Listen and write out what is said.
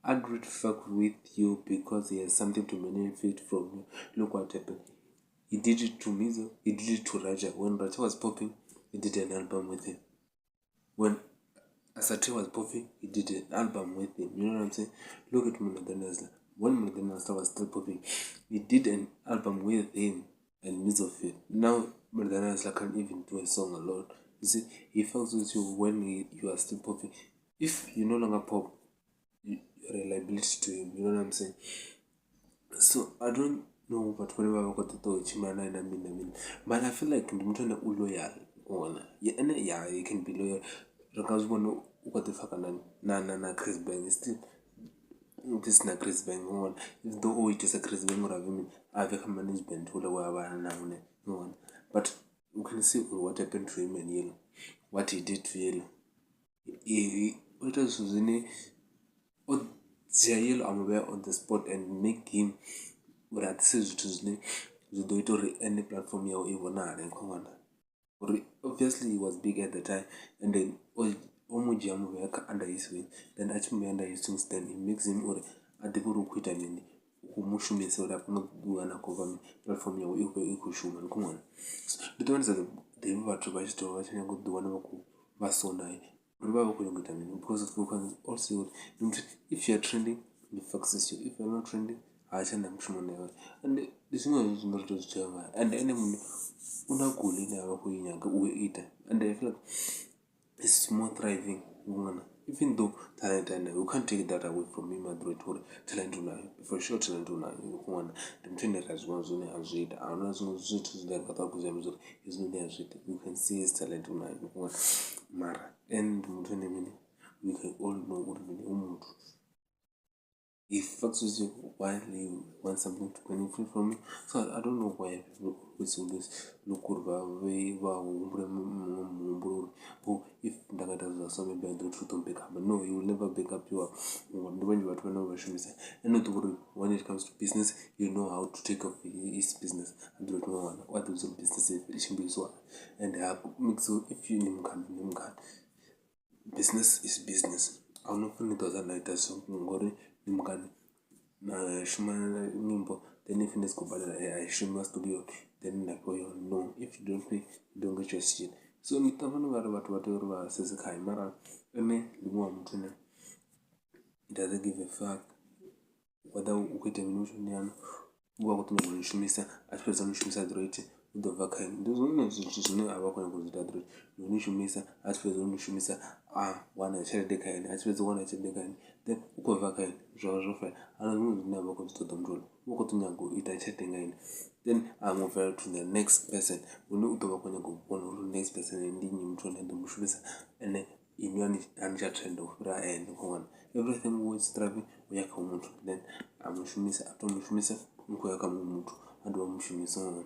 Android fuck with you because he has something to benefit from you. Look what happened. He did it to Mizo, he did it to Raja. When Raja was popping, he did an album with him. When Asate was popping, he did an album with him. You know what I'm saying? Look at Munadan Nazla. When Munadan Nazla was still popping, he did an album with him and Mizo Fit. Now Munadan Nazla can't even do a song alone. You see, he fucks with you when you are still popping. If you no longer pop, you're a liability to him. You know what I'm saying? So I don't know, but whenever I got the touch, man, I mean, but I feel like the mutual loyal on yeah, you can be loyal. Because one what the fuck na Chris Bang is still this na Chris Bang on. If though it is a Chris Bang or I mean, I have a management who are now on. But you can see what happened to him and Yellow, what he did to Yellow. What else was in it? Yellow, I'm aware on the spot and make him what says to his name. You do it on any platform you even and come on. Obviously, he was big at the time, and then Omuji Amuveka under his wing, then actually under his wings, then it makes him or at the Guru quit and Umushumi so that not do an cover platform you Ikushum come on. The ones that they were to buy to watch and go do one of was so nice. Because of also if you're trending, the foxes you. If you're not trending, I send them never. And this one is not just Java. And anyone una cool in our who eat. And I feel like it's more thriving woman. Even though talent and you can't take that away from me, my great talent to now. For sure, talent to now. One, the trainer has one zone as read. I'm not so to that, but is not as read. You can see his talent to now. One, Mara. And we can all know what we need. If fucks with you wildly you want something to benefit from you. So I don't know why people will this look over way wow oh if Daga does something by the truth on pick up. But no, you will never pick up your when you are 20 should and not to worry when it comes to business, you know how to take off his business. I don't know what is business it should be so and I mix so if you name can business is business. I'm not funny does that like that so nimkani na shuma nyimbo then if in school but I shuma studio then like no if you don't pay you don't get your shit so nitafanya whatever says kai mara eme limu mtune it doesn't give a fuck whether ukwete minution yana uwa kutumia kunishumisa atipeza nishumisa droite udova kai ndozo nishune abakona kuzita droite nishumisa atipeza nishumisa wana chede kai atipeza wana chede kai then ukova kai jofa ana never comes to the control uko tunyango ita chede kai then I move to the next person unu utoba kwenye kuona next person ndi mtu anaenda mshumisa and imyani anja trend of ra and one everything was trapping uyaka umuntu then amushumisa atomshumisa uko yaka umuntu ando amushumisa